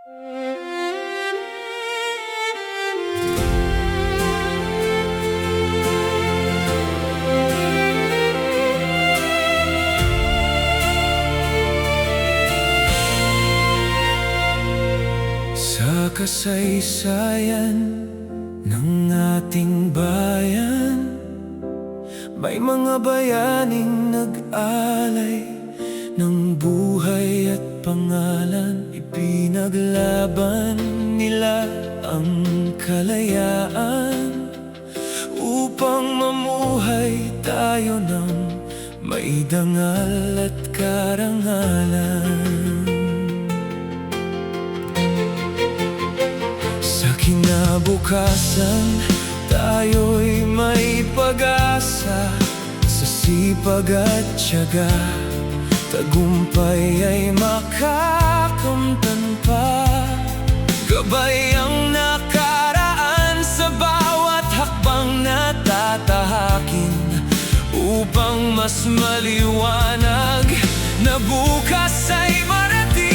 Sa kasaysayan ng ating bayan, may mga bayaning nag-alay ng buhay at pangalan. Ipinaglaban nila ang kalayaan upang mamuhay tayo ng may dangal at karangalan. Sa kinabukasan, tayo'y may pag-asa. Sa sipag at tiyaga, tagumpay ay makakamtan pa. Gabay ang nakaraan sa bawat hakbang na tatahakin, upang mas maliwanag na bukas ay marating.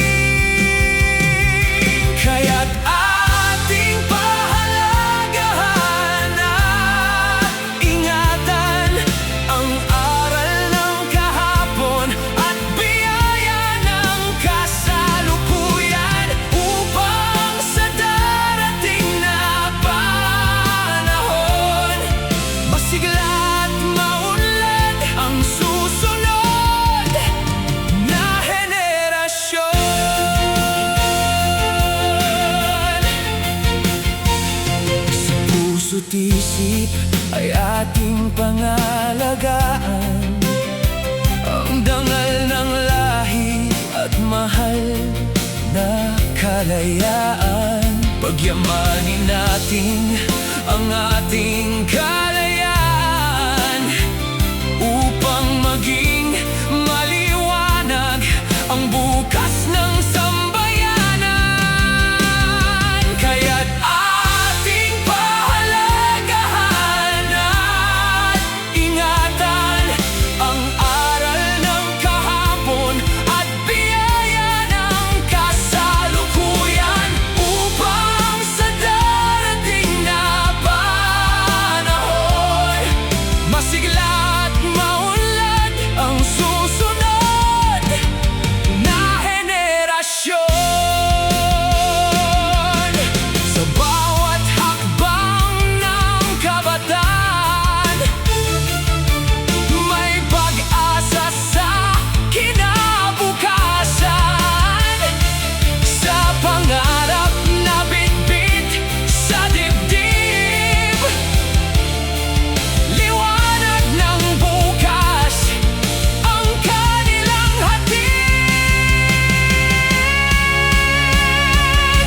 Kaya't ating pahalagahan at ingatan ang aral ng kahapon at biyaya ng kasalukuyan, upang sa darating na panahon masigla at maunlad ang susunod na henerasyon. Sa puso't isip ay ating pangalagaan ang dangal ng lahi at mahal na kalayaan. Pagyamanin natin ang ating kalayaan upang maging maliwanag ang bukas ng sambayanan. Kaya't ating pahalagahan at ingatan ang aral ng kahapon at biyaya ng kasalukuyan, upang sa darating na panahon masigla at maunlad ang susunod na henerasyon. Sa bawat hakbang ng kabataan, may pag-asa sa kinabukasan. Sa pangarap na bitbit sa dibdib, liwanag ng bukas ang kanilang hatid.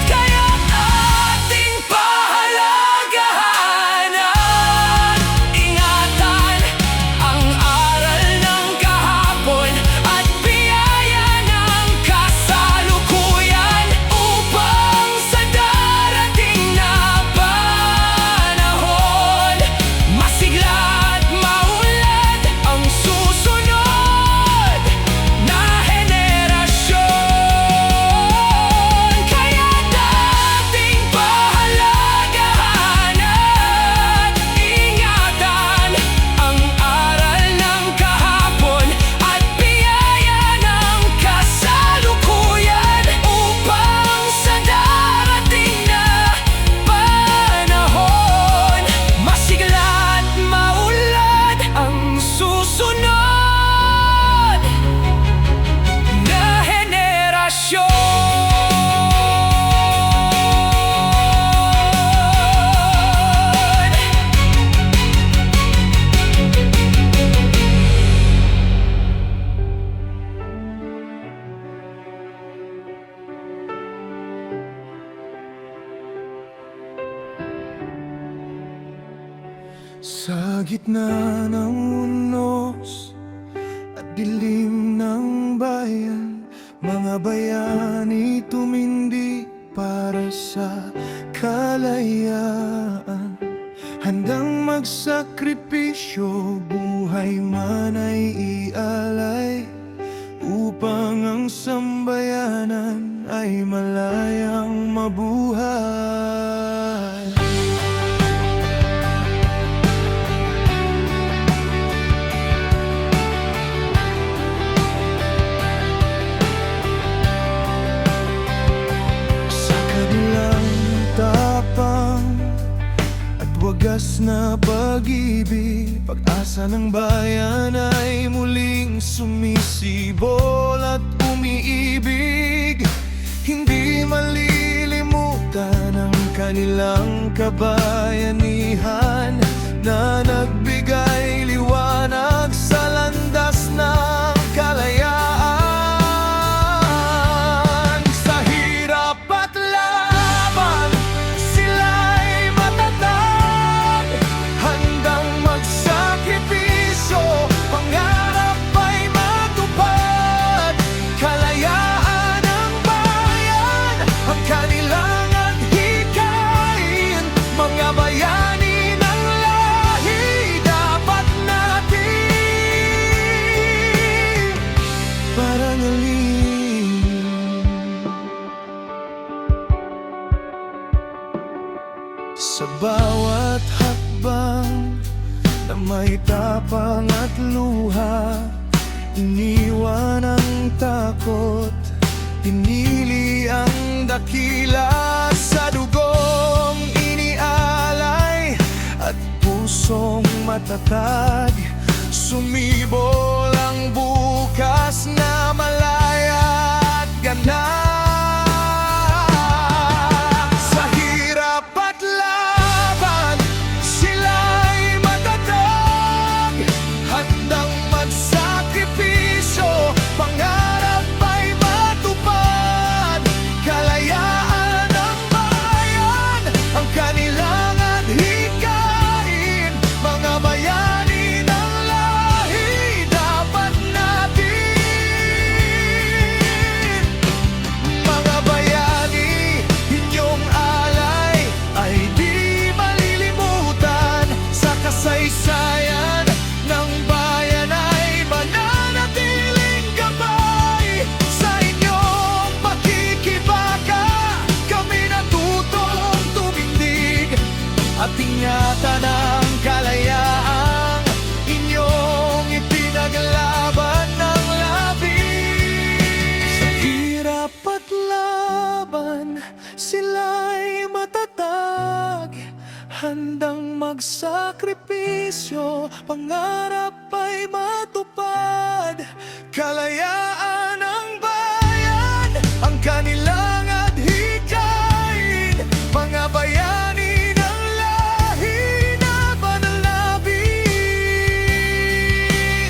Kaya ating pahalagahan at ingatan ang aral ng kahapon at biyaya ng kasalukuyan, upang sa darating na panahon masigla at maunlad ang susunod na henerasyon. Kaya dating pahalagahan at ingatan ang aral ng kahapon at biyaya ng kasalukuyan, upang sa darating na panahon masigla at maunlad ang susunod na henerasyon. Sa gitna ng unos at dilim ng bayan, mga bayani tumindi para sa kalayaan. Handang magsakripisyo, buhay man ay ialay, upang ang sambayanan ay malayang mabuhay. Sa kanilang tapang at wagas na pag-ibig, pag-asa ng bayan ay muling sumisibol at umiibig. Hindi malilimutan ang kanilang kabayanihan na nagbigay liwanag sa landas ng kalayaan. Sa hirap at laban, sila'y matatag, handang magsakripisyo, pangarap ay matupad. Kalayaan ang bayan, ang kanilang adhikain. Mga bayani ng lahi, dapat natin parangalin. Sa bawat hakbang na may tapang at luha, iniwan ang takot, pinili ang dakila. Sa dugong inialay at pusong matatag, sumibol ang bukas na malaya at ganap. Sa hirap at laban, sila'y matatag, handang magsakripisyo, pangarap ay matupad. Kalayaan ang bayan, ang kanilang adhikain. Mga bayani ng lahi, dapat natin. Mga bayani, inyong alay ay di malilimutan. Sa kasaysayan ng bayan ay mananatiling gabay. Sa inyong pakikibaka, kami natutong tumindig at ingatan ang kalayaang inyong ipinaglaban ng labis. Sa hirap at laban, sila'y matatag, handang magsakripisyo, pangarap ay matupad. Kalayaan ang bayan, ang kanilang adhikain. Mga bayani ng lahi na panalangin.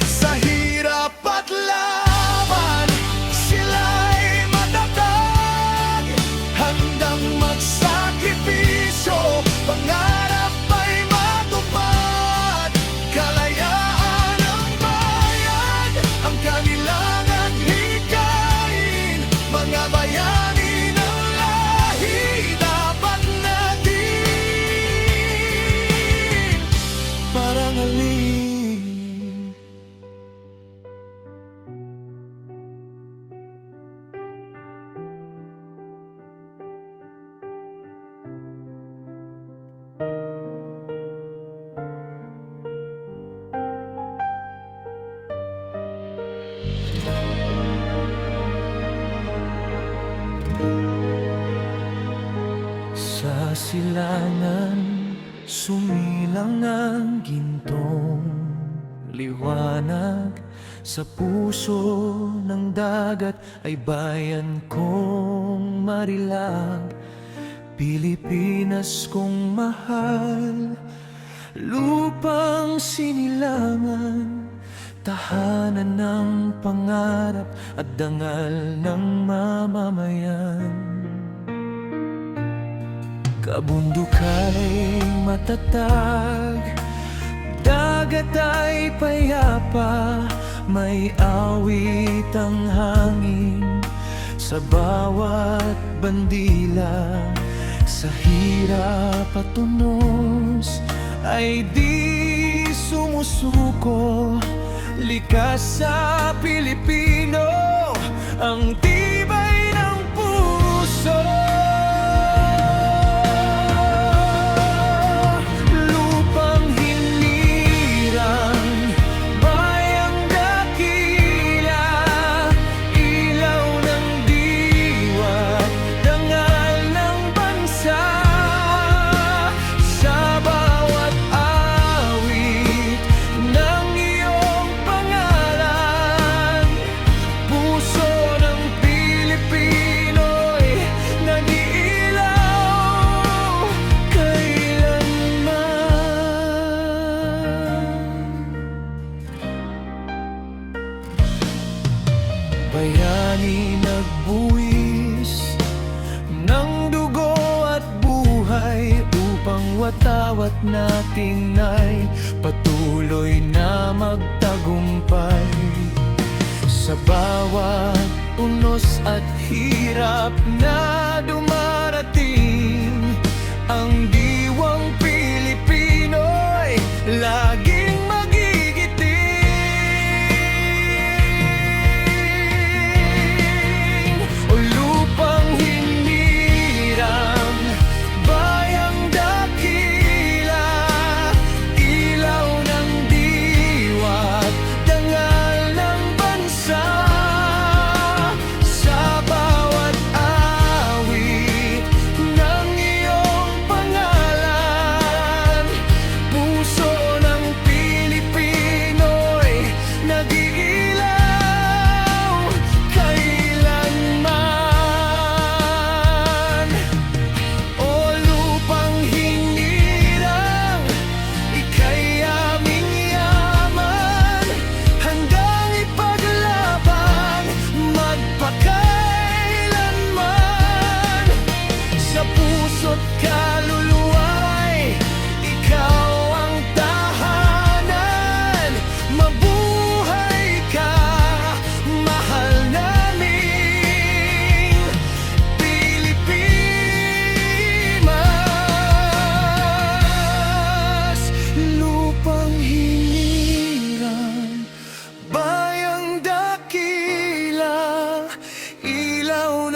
Sa hirap at laban, sila'y matatag, handang magsakripisyo, pangarap ay matupad. Kalayaan ang bayan, ang kanilang adhikain. Mga bayani ng lahi, dapat natin parangalin. Sa silangan, sumilang ang gintong liwanag. Sa puso ng dagat ay bayan kong Marilag. Pilipinas kong mahal, lupang sinilangan, tahanan ng pangarap at dangal ng mamamayan. Kabundukay matatag, dagat ay payapa, may awit ang hangin sa bawat bandila. Sa hirap at unos ay di sumusuko, likas sa Pilipino. 'Pilipino, ang tibay ng puso. natin ay patuloy na magtagumpay. Sa bawat unos at hirap na dumarating, ang diwang Pilipino'y laging magigiting. O lupang hinirang, bayang dakila, ilaw ng diwa't dangal ng bansa. Sa bawat awit ng iyong pangalan, puso ng Pilipino'y nag-iilaw kailanman. O lupang hinirang, ika'y aming yaman, handang ipaglaban magpakailanman. Sa puso't kaluluwa'y ikaw ang tahanan. Mabuhay ka, mahal naming Pilipinas. Lupang hinirang, bayang dakila, ilaw